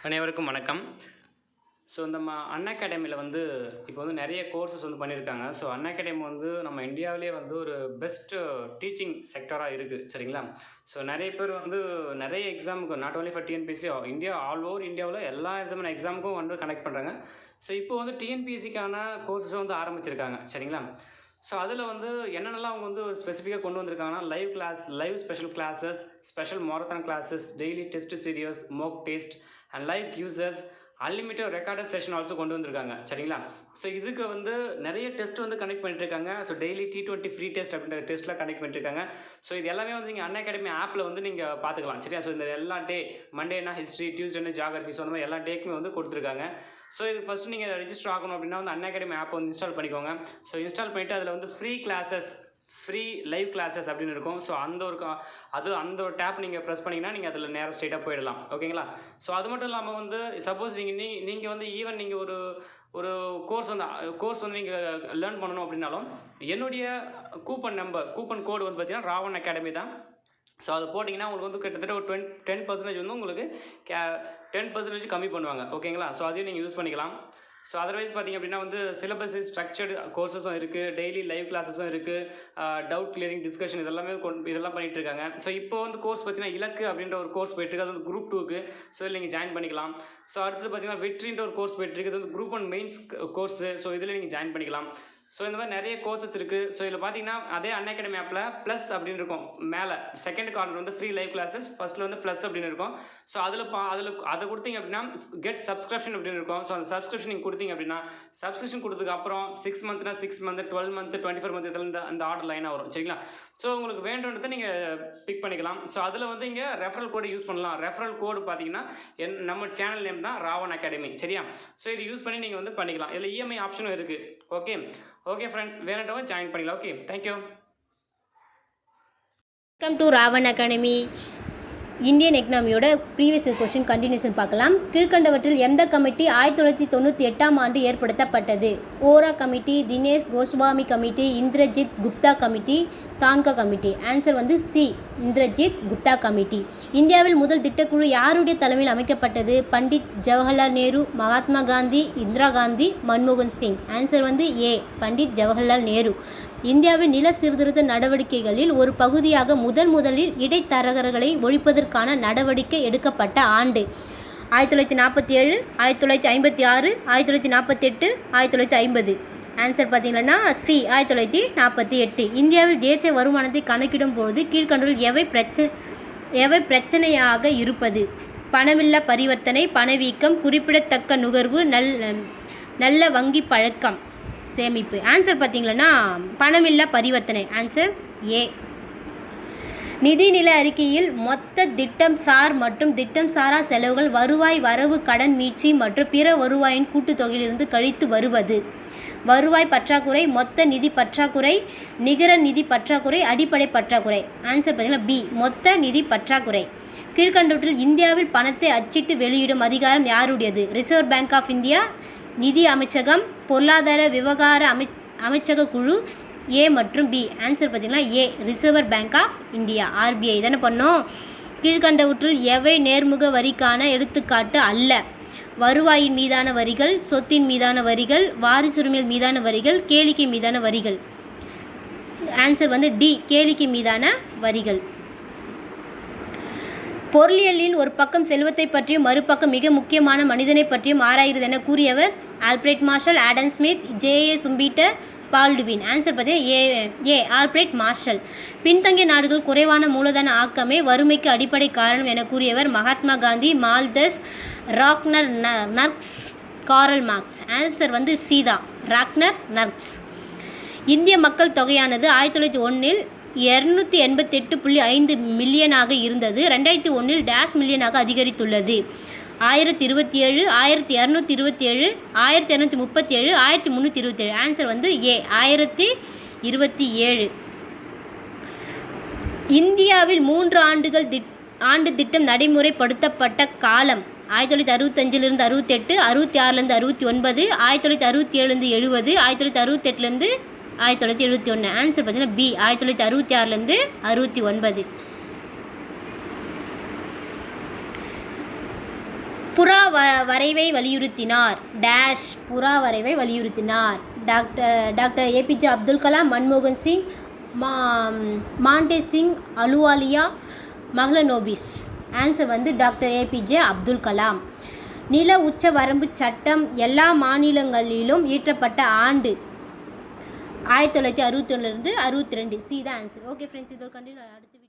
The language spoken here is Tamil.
அனைவருக்கும் வணக்கம். ஸோ நம்ம அன்அகாடமியில் இப்போ நிறைய கோர்சஸ் பண்ணியிருக்காங்க. ஸோ அன்அகாடமி நம்ம இந்தியாவிலே ஒரு பெஸ்ட் டீச்சிங் செக்டராக இருக்குது, சரிங்களா? ஸோ நிறைய பேர் நிறைய எக்ஸாமுக்கு not only for TNPSC, India all over இந்தியாவில் எல்லா விதமான எக்ஸாமுக்கும் கனெக்ட் பண்ணுறாங்க. ஸோ இப்போ டிஎன்பிஎஸ்சிக்கான கோர்சஸ் ஆரம்பிச்சிருக்காங்க, சரிங்களா? ஸோ அதில் என்னென்னலாம் அவங்க ஒரு ஸ்பெசிஃபிக்காக கொண்டு வந்திருக்காங்கன்னா, live special classes, special marathon classes, daily test series, mock test and live quizzes, unlimited recorded session also கொண்டு வந்திருக்காங்க, சரிங்களா? ஸோ இதுக்கு நிறைய டெஸ்ட் கனெக்ட் பண்ணிட்டுருக்காங்க. So daily T20 free test அப்படின்ற டெஸ்ட்லாம் கனெக்ட் பண்ணிட்டுருக்காங்க. ஸோ இது எல்லாமே நீங்கள் அன்அகாடமி ஆப்பில் நீங்கள் பார்த்துக்கலாம், சரியா? ஸோ இந்த எல்லா டே, மண்டேனா ஹிஸ்ட்ரி, டியூஸ்டேனா ஜியாகிரஃபி, ஸோ அந்த மாதிரி எல்லா டேக்குமே கொடுத்துருக்காங்க. ஸோ இது ஃபஸ்ட்டு நீங்கள் ரெஜிஸ்டர் ஆகணும் அப்படின்னா அன்அகாடமி ஆப் இன்ஸ்டால் பண்ணிக்கோங்க. ஸோ இன்ஸ்டால் பண்ணிவிட்டு அதில் free classes, free live classes அப்படின்னு இருக்கும். ஸோ அந்த ஒரு டேப் நீங்கள் ப்ரெஸ் பண்ணிங்கன்னா நீங்கள் அதில் நேராக ஸ்ட்ரெயிட்டாக போயிடலாம், ஓகேங்களா? ஸோ அது மட்டும் இல்லாமல் சப்போஸ் நீங்கள் ஈவன் நீங்கள் ஒரு கோர்ஸ் நீங்கள் லேர்ன் பண்ணணும் அப்படின்னாலும் என்னுடைய கூப்பன் கோடு பார்த்தீங்கன்னா ராவன் அகாடமி தான். ஸோ அது போட்டிங்கன்னா உங்களுக்கு கிட்டத்தட்ட ஒரு 10% உங்களுக்கு 10% கம்மி பண்ணுவாங்க, ஓகேங்களா? ஸோ அதையும் நீங்கள் யூஸ் பண்ணிக்கலாம். ஸோ அதர்வைஸ் பார்த்திங்க அப்படின்னா சிலபஸ் ஸ்ட்ரக்சர்டு கோர்சஸும் இருக்குது, டெய்லி லைவ் கிளாஸஸும் இருக்குது, டவுட் கிளியரிங் டிஸ்கஷன் இதெல்லாம் பண்ணிகிட்டு இருக்காங்க. ஸோ இப்போ கோர்ஸ் பார்த்தீங்கன்னா இலக்கு அப்படின்ற ஒரு கோர்ஸ் போயிட்டுருக்கு, அது Group-II. ஸோ இதில் நீங்கள் ஜாயின் பண்ணிக்கலாம். ஸோ அடுத்தது பார்த்தீங்கன்னா VETRIன்ற ஒரு கோர்ஸ் போயிட்டுருக்கு, அது Group-I Mains கோர்ஸு. ஸோ இதில் நீங்கள் ஜாயின் பண்ணிக்கலாம். ஸோ இந்த மாதிரி நிறைய கோர்சஸ் இருக்குது. ஸோ இதில் பார்த்தீங்கன்னா அதே அன்அகாடமி ஆப்பில் ப்ளஸ் அப்படின்னு இருக்கும், மேலே second corner free live classes, ஃபஸ்ட்டில் ப்ளஸ் அப்படின்னு இருக்கும். ஸோ அதை கொடுத்தீங்க அப்படின்னா கெட் சப்ஸ்கிரிப்ஷன் அப்படின்னு இருக்கும். ஸோ அந்த சப்ஸ்கிரிப்ஷன் நீங்கள் கொடுத்தீங்க அப்படின்னா சப்ஸ்கிரிப்ஷன் கொடுத்ததுக்கு அப்புறம் 6 மந்த்னா 6 மந்த், 12 மந்த், 24 மந்த் இதில் அந்த ஆர்டர் லைனாக வரும், சரிங்களா? ஸோ உங்களுக்கு வேண்டுன்றதை நீங்கள் பிக் பண்ணிக்கலாம். ஸோ அதில் இங்கே ரெஃபரல் கோடு யூஸ் பண்ணலாம். ரெஃபரல் கோடு பார்த்தீங்கன்னா நம்ம சேனல் நேம் தான் ராவன் அகாடமி, சரியா? ஸோ இது யூஸ் பண்ணி நீங்கள் பண்ணிக்கலாம். இதில் இஎம்ஐ ஆப்ஷனும் இருக்குது. ஓகே ஃப்ரெண்ட்ஸ், வேணுன்றவங்க ஜாயின் பண்ணிக்கலாம். Okay, thank you. Welcome to Ravan academy. Indian எக்கனாமியோட ப்ரீவியஸ் கொஸ்டின் கண்டினியூஷன் பார்க்கலாம். கீழ்கண்டவற்றில் எந்த கமிட்டி 1998ஆம் ஆண்டு ஏற்படுத்தப்பட்டது? Vohra committee, Dinesh Goswami committee, Indrajit Gupta committee, Tanka committee. Answer C, Indrajit Gupta committee. இந்தியாவில் முதல் திட்டக்குழு யாருடைய தலைமையில் அமைக்கப்பட்டது? பண்டிட் ஜவஹர்லால் நேரு, மகாத்மா காந்தி, இந்திரா காந்தி, மன்மோகன் சிங். Answer A, Pandit Jawaharlal Nehru. இந்தியாவின் நில சீர்திருத்த நடவடிக்கைகளில் ஒரு பகுதியாக முதலில் இடைத்தரகர்களை ஒழிப்பதற்கான நடவடிக்கை எடுக்கப்பட்ட ஆண்டு? 1947, 1956, 1948, 1950. ஆன்சர் பார்த்தீங்கன்னா சி, 1948. இந்தியாவில் தேசிய வருமானத்தை கணக்கிடும் பொழுது கீழ்கண்டவற்றில் எவை பிரச்சனையாக இருப்பது? பணமில்லா பரிவர்த்தனை, பணவீக்கம், குறிப்பிடத்தக்க நுகர்வு, நல்ல வங்கி பழக்கம், சேமிப்பு. ஆன்சர் பார்த்தீங்கன்னா பணமில்லா பரிவர்த்தனை. Answer A. நிதிநில அறிக்கையில் மொத்த திட்டம் சார் மற்றும் திட்டம் சாரா செலவுகள், வருவாய், வரவு, கடன் மீட்சி மற்றும் பிற வருவாயின் கூட்டுத்தொகையிலிருந்து கழித்து வருவது? வருவாய் பற்றாக்குறை, மொத்த நிதி பற்றாக்குறை, நிகர நிதி பற்றாக்குறை, அடிப்படை பற்றாக்குறை. ஆன்சர் பார்த்தீங்கன்னா பி, மொத்த நிதி பற்றாக்குறை. கீழ்கண்டவற்றில் இந்தியாவில் பணத்தை அச்சிட்டு வெளியிடும் அதிகாரம் யாருடையது? ரிசர்வ் பேங்க் ஆஃப் இந்தியா, நிதி அமைச்சகம், பொருளாதார விவகார அமைச்சக குழு, ஏ மற்றும் பி. ஆன்சர் பார்த்தீங்கன்னா A, reserve bank of India, RBI தானே பண்ணோம். கீழ்கண்டவற்றில் எவை நேர்முக வரிக்கான எடுத்துக்காட்டு அல்ல? வருவாயின் மீதான வரிகள், சொத்தின் மீதான வரிகள், வாரிசுரிமை மீதான வரிகள், கேளிக்கை மீதான வரிகள். ஆன்சர் டி, கேளிக்கை மீதான வரிகள். பொருளியலின் ஒரு பக்கம் செல்வத்தை பற்றியும் மறுபக்கம் மிக முக்கியமான மனிதனை பற்றியும் ஆராய்கிறது என கூறியவர்? Alfred Marshall, Adam Smith, J.A. Schumpeter, Baldwin. Answer பார்த்தீங்கன்னா ஏ, ஆல்பிரட் மார்ஷல். பின்தங்கிய நாடுகள் குறைவான மூலதன ஆக்கமே வறுமைக்கு அடிப்படை காரணம் என கூறியவர்? Mahatma Gandhi, Malthus, Ragnar Nurkse, Karl Marx. Answer சீதா, ராக்னர் நர்க்ஸ். இந்திய மக்கள் தொகையானது 1901இல் 288.5 மில்லியனாக இருந்தது. 2001இல் டேஷ் மில்லியனாக அதிகரித்துள்ளது. 1027, 1227, 1237, 1327. Answer A, 1027. இந்தியாவில் 3 ஆண்டு திட்டம் நடைமுறைப்படுத்தப்பட்ட காலம்? 1965லிருந்து 68, 66லேருந்து 69, 1967லேருந்து 70, 1968லேருந்து 1971. ஆன்சர் பார்த்தீங்கன்னா பி, 1966லேருந்து 69. புறா வரைவை வலியுறுத்தினார். டேஷ் புறா வரைவை வலியுறுத்தினார். டாக்டர் ஏபிஜே அப்துல் கலாம், மன்மோகன் சிங், மாண்டே சிங், அலுவாலியா, மஹ்லனோபிஸ். ஆன்சர் வந்து டாக்டர் ஏபிஜே அப்துல் கலாம். நில உச்ச வரம்பு சட்டம் எல்லா மாநிலங்களிலும் இயற்றப்பட்ட ஆண்டு 1961 62. சி தான் ஆன்சர். ஓகே ஃப்ரெண்ட்ஸ், இதோ கண்டினியூ அடுத்த வீடியோ.